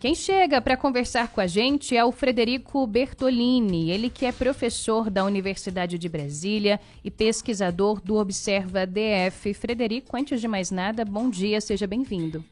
Quem chega para conversar com a gente é o Frederico Bertolini, ele que é professor da Universidade de Brasília e pesquisador do Observa DF. Frederico, antes de mais nada, bom dia, seja bem-vindo.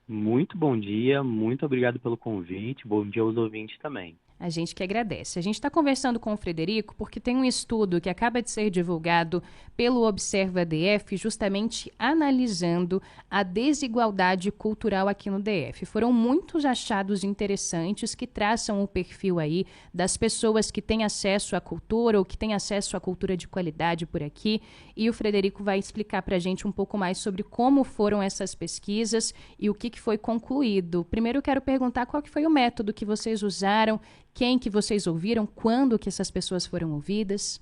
Muito bom dia, muito obrigado pelo convite, bom dia aos ouvintes também. A gente que agradece. A gente está conversando com o Frederico porque tem um estudo que acaba de ser divulgado pelo Observa DF, justamente analisando a desigualdade cultural aqui no DF. Foram muitos achados interessantes que traçam o perfil aí das pessoas que têm acesso à cultura ou que têm acesso à cultura de qualidade por aqui. E o Frederico vai explicar para a gente um pouco mais sobre como foram essas pesquisas e o que foi concluído. Primeiro eu quero perguntar qual que foi o método que vocês usaram, quem que vocês ouviram, quando que essas pessoas foram ouvidas?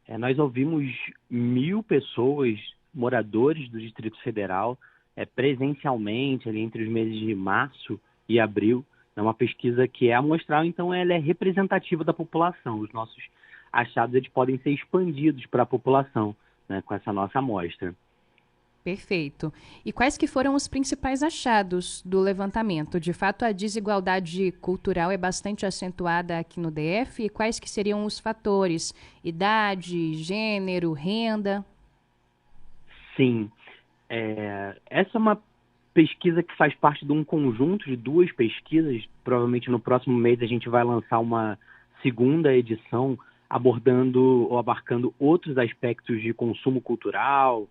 Nós ouvimos 1.000 pessoas, moradores do Distrito Federal, presencialmente, ali entre os meses de março e abril. É uma pesquisa que é amostral, então ela é representativa da população. Os nossos achados eles podem ser expandidos para a população, né, com essa nossa amostra. Perfeito. E quais que foram os principais achados do levantamento? De fato, a desigualdade cultural é bastante acentuada aqui no DF. E quais que seriam os fatores? Idade, gênero, renda? Sim, essa é uma pesquisa que faz parte de um conjunto de duas pesquisas. Provavelmente no próximo mês a gente vai lançar uma segunda edição abordando ou abarcando outros aspectos de consumo cultural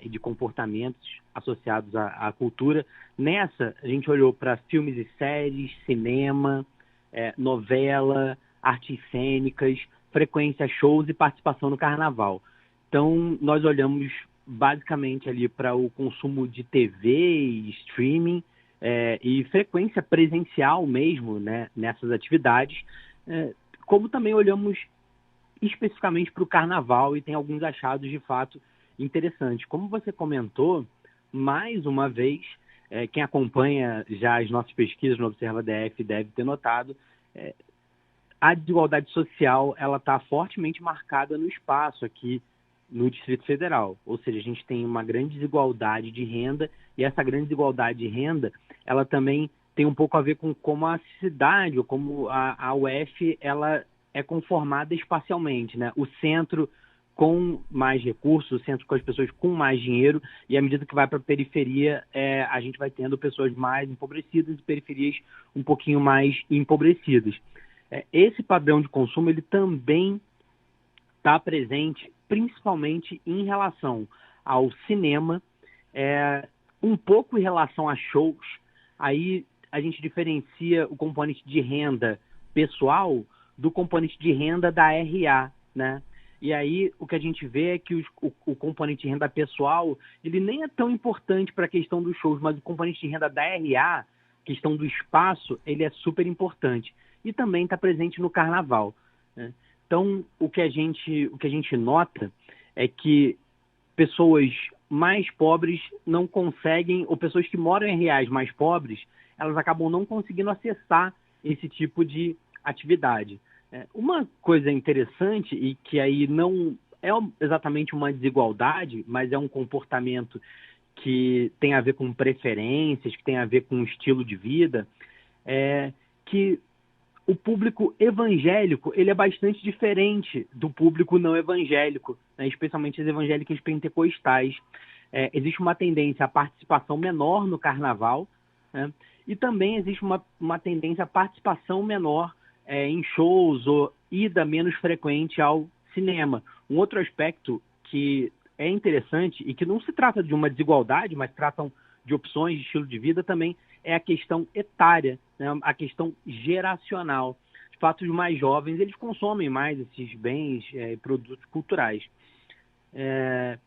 e de comportamentos associados à cultura. Nessa, a gente olhou para filmes e séries, cinema, novela, artes cênicas, frequência, shows e participação no carnaval. Então, nós olhamos basicamente ali para o consumo de TV, streaming e frequência presencial mesmo, né, nessas atividades, como também olhamos especificamente para o carnaval e tem alguns achados de fato interessantes. Como você comentou, mais uma vez, quem acompanha já as nossas pesquisas no Observa DF deve ter notado, a desigualdade social ela está fortemente marcada no espaço aqui no Distrito Federal. Ou seja, a gente tem uma grande desigualdade de renda e essa grande desigualdade de renda ela também tem um pouco a ver com como a cidade ou como a UF ela é conformada espacialmente, né? O centro com mais recursos, o centro com as pessoas com mais dinheiro, e à medida que vai para a periferia, a gente vai tendo pessoas mais empobrecidas e periferias um pouquinho mais empobrecidas. Esse padrão de consumo ele também está presente principalmente em relação ao cinema, um pouco em relação a shows. Aí a gente diferencia o componente de renda pessoal do componente de renda da RA, né? E aí o que a gente vê é que o componente de renda pessoal, ele nem é tão importante para a questão dos shows, mas o componente de renda da RA, questão do espaço, ele é super importante. E também está presente no carnaval, né? Então, o que a gente nota é que pessoas mais pobres não conseguem, ou pessoas que moram em reais mais pobres, elas acabam não conseguindo acessar esse tipo de atividade. Uma coisa interessante, e que aí não é exatamente uma desigualdade, mas é um comportamento que tem a ver com preferências, que tem a ver com estilo de vida, é que o público evangélico ele é bastante diferente do público não evangélico, né? Especialmente as evangélicas pentecostais. Existe uma tendência à participação menor no carnaval, né? E também existe uma tendência à participação menor em shows ou ida menos frequente ao cinema. Um outro aspecto que é interessante e que não se trata de uma desigualdade, mas tratam de opções de estilo de vida também, é a questão etária, né? A questão geracional. De fato, os mais jovens eles consomem mais esses bens e produtos culturais.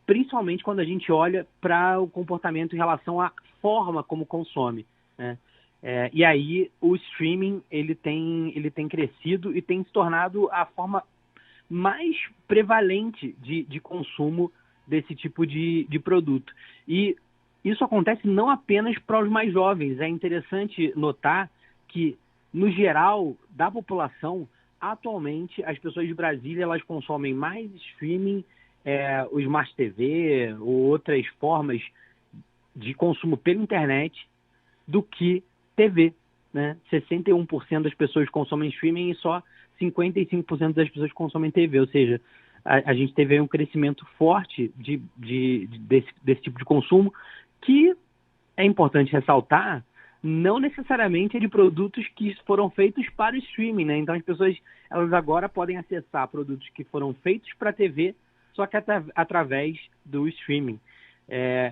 Principalmente quando a gente olha para o comportamento em relação à forma como consome, né? E aí o streaming ele tem crescido e tem se tornado a forma mais prevalente de consumo desse tipo de produto. E isso acontece não apenas para os mais jovens. É interessante notar que, no geral da população, atualmente as pessoas de Brasília elas consomem mais streaming, o Smart TV ou outras formas de consumo pela internet do que TV, né? 61% das pessoas consomem streaming e só 55% das pessoas consomem TV, ou seja, a gente teve aí um crescimento forte desse tipo de consumo, que é importante ressaltar, não necessariamente é de produtos que foram feitos para o streaming, né? Então as pessoas, elas agora podem acessar produtos que foram feitos para TV, só que através do streaming.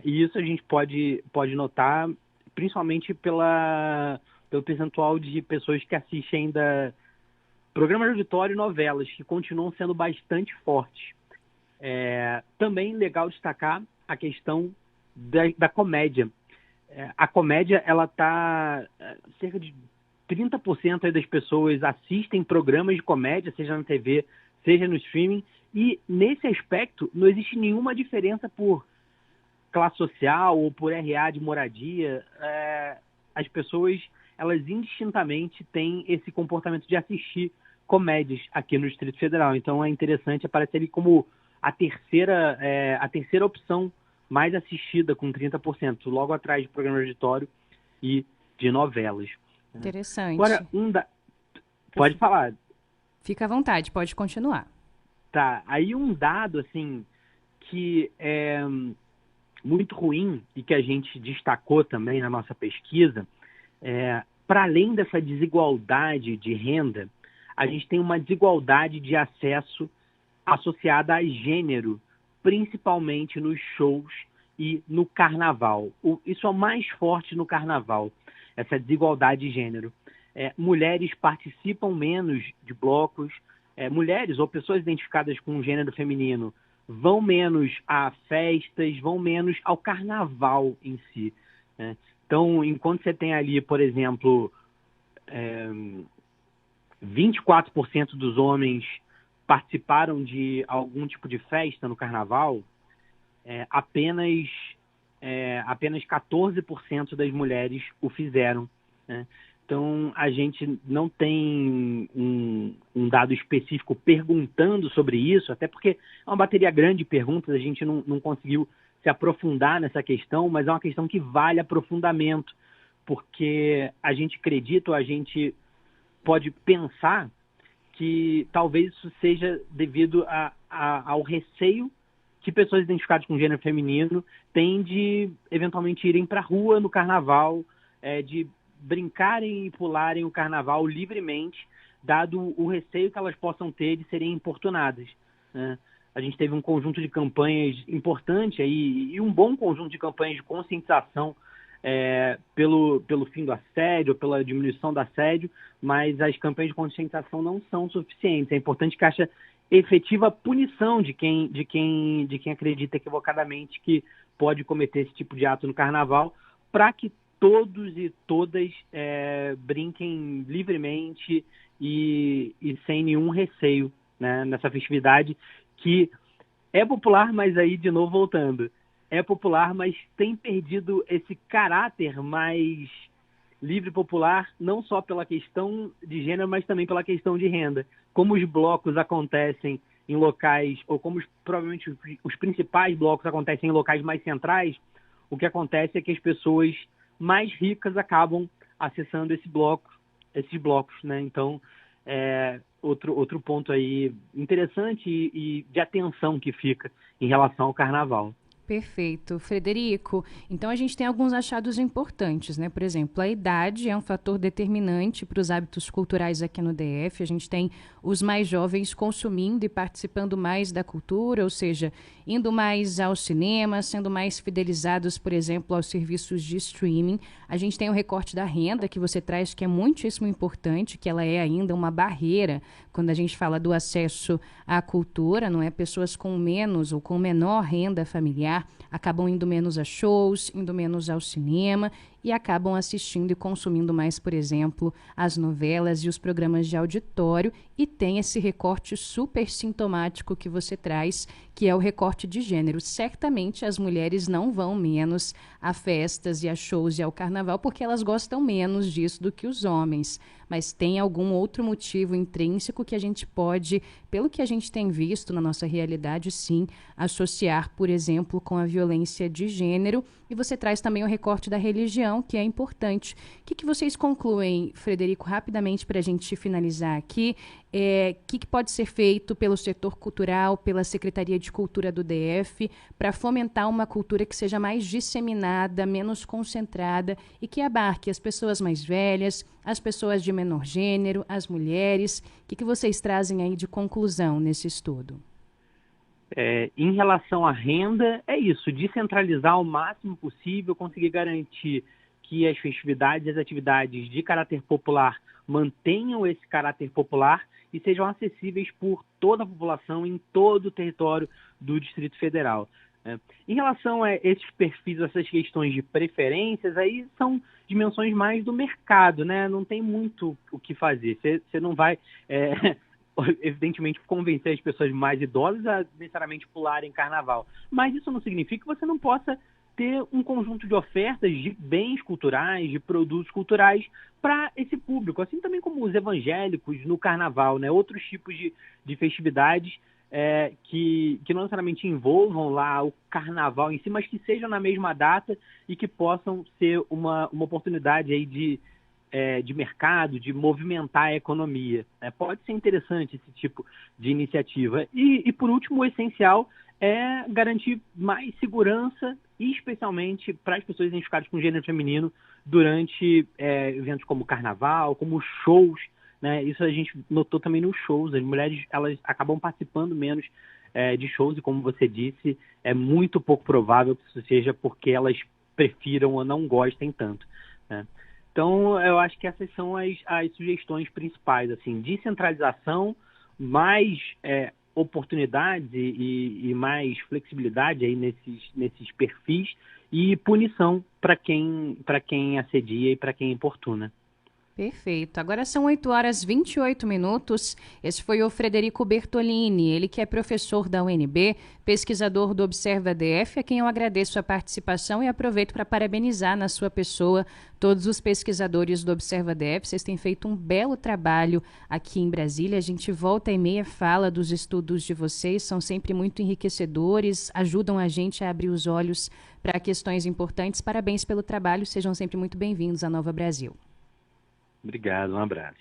E isso a gente pode notar, principalmente pelo percentual de pessoas que assistem ainda programas de auditório e novelas, que continuam sendo bastante fortes. Também legal destacar a questão da comédia. A comédia, ela está... cerca de 30% aí das pessoas assistem programas de comédia, seja na TV, seja no streaming, e nesse aspecto não existe nenhuma diferença por classe social ou por RA de moradia. As pessoas, elas indistintamente têm esse comportamento de assistir comédias aqui no Distrito Federal. Então é interessante, aparecer ali como a terceira opção mais assistida, com 30%, logo atrás de programa de auditório e de novelas. Interessante. Agora, pode falar. Fica à vontade, pode continuar. Tá, aí um dado, assim, que é muito ruim e que a gente destacou também na nossa pesquisa, para além dessa desigualdade de renda, a gente tem uma desigualdade de acesso associada a gênero, principalmente nos shows e no carnaval. Isso é o mais forte no carnaval, essa desigualdade de gênero. Mulheres participam menos de blocos, mulheres ou pessoas identificadas com o gênero feminino vão menos a festas, vão menos ao carnaval em si, né? Então, enquanto você tem ali, por exemplo, 24% dos homens participaram de algum tipo de festa no carnaval, apenas 14% das mulheres o fizeram, né? Então, a gente não tem um dado específico perguntando sobre isso, até porque é uma bateria grande de perguntas, a gente não conseguiu se aprofundar nessa questão, mas é uma questão que vale aprofundamento, porque a gente acredita, ou a gente pode pensar que talvez isso seja devido ao receio que pessoas identificadas com gênero feminino têm de eventualmente irem para a rua no carnaval, de brincarem e pularem o carnaval livremente, dado o receio que elas possam ter de serem importunadas, né? A gente teve um conjunto de campanhas importante aí, e um bom conjunto de campanhas de conscientização pelo fim do assédio, pela diminuição do assédio, mas as campanhas de conscientização não são suficientes. É importante que haja efetiva punição de quem acredita equivocadamente que pode cometer esse tipo de ato no carnaval, para que todos e todas brinquem livremente e sem nenhum receio, né, nessa festividade que é popular, mas aí, de novo, voltando, é popular, mas tem perdido esse caráter mais livre e popular, não só pela questão de gênero, mas também pela questão de renda. Como os blocos acontecem em locais, ou como provavelmente os principais blocos acontecem em locais mais centrais, o que acontece é que as pessoas mais ricas acabam acessando esses blocos, né? Então, outro ponto aí interessante e de atenção que fica em relação ao carnaval. Perfeito. Frederico, então a gente tem alguns achados importantes, né? Por exemplo, a idade é um fator determinante para os hábitos culturais aqui no DF. A gente tem os mais jovens consumindo e participando mais da cultura, ou seja, indo mais ao cinema, sendo mais fidelizados, por exemplo, aos serviços de streaming. A gente tem o recorte da renda que você traz, que é muitíssimo importante, que ela é ainda uma barreira quando a gente fala do acesso à cultura, não é? Pessoas com menos ou com menor renda familiar acabam indo menos a shows, indo menos ao cinema e acabam assistindo e consumindo mais, por exemplo, as novelas e os programas de auditório, e tem esse recorte super sintomático que você traz, que é o recorte de gênero. Certamente as mulheres não vão menos a festas e a shows e ao carnaval porque elas gostam menos disso do que os homens, mas tem algum outro motivo intrínseco que a gente pode, pelo que a gente tem visto na nossa realidade, sim, associar, por exemplo, com a violência de gênero. E você traz também o recorte da religião, mutirão, que é importante. O que vocês concluem, Frederico, rapidamente para a gente finalizar aqui? O que pode ser feito pelo setor cultural, pela Secretaria de Cultura do DF, para fomentar uma cultura que seja mais disseminada, menos concentrada e que abarque as pessoas mais velhas, as pessoas de menor gênero, as mulheres? O que vocês trazem aí de conclusão nesse estudo? Em relação à renda, é isso, descentralizar o máximo possível, conseguir garantir que as festividades e as atividades de caráter popular mantenham esse caráter popular e sejam acessíveis por toda a população em todo o território do Distrito Federal. Em relação a esses perfis, essas questões de preferências, aí são dimensões mais do mercado, né? Não tem muito o que fazer. Você não vai... evidentemente, convencer as pessoas mais idosas a necessariamente pularem carnaval. Mas isso não significa que você não possa ter um conjunto de ofertas de bens culturais, de produtos culturais para esse público, assim também como os evangélicos no carnaval, né? Outros tipos de festividades que não necessariamente envolvam lá o carnaval em si, mas que sejam na mesma data e que possam ser uma oportunidade aí de mercado, de movimentar a economia. Pode ser interessante esse tipo de iniciativa. E, por último, o essencial é garantir mais segurança, especialmente para as pessoas identificadas com gênero feminino durante eventos como carnaval, como shows, né? Isso a gente notou também nos shows. As mulheres elas acabam participando menos de shows e, como você disse, é muito pouco provável que isso seja porque elas prefiram ou não gostem tanto, né? Então, eu acho que essas são as sugestões principais, assim, descentralização, mais oportunidades e mais flexibilidade aí nesses perfis e punição para quem assedia e para quem importuna. Perfeito. Agora são 8h28. Esse foi o Frederico Bertolini, ele que é professor da UNB, pesquisador do Observa DF, a quem eu agradeço a participação e aproveito para parabenizar na sua pessoa todos os pesquisadores do Observa DF. Vocês têm feito um belo trabalho aqui em Brasília. A gente volta e meia fala dos estudos de vocês, são sempre muito enriquecedores, ajudam a gente a abrir os olhos para questões importantes. Parabéns pelo trabalho, sejam sempre muito bem-vindos à Nova Brasil. Obrigado, um abraço.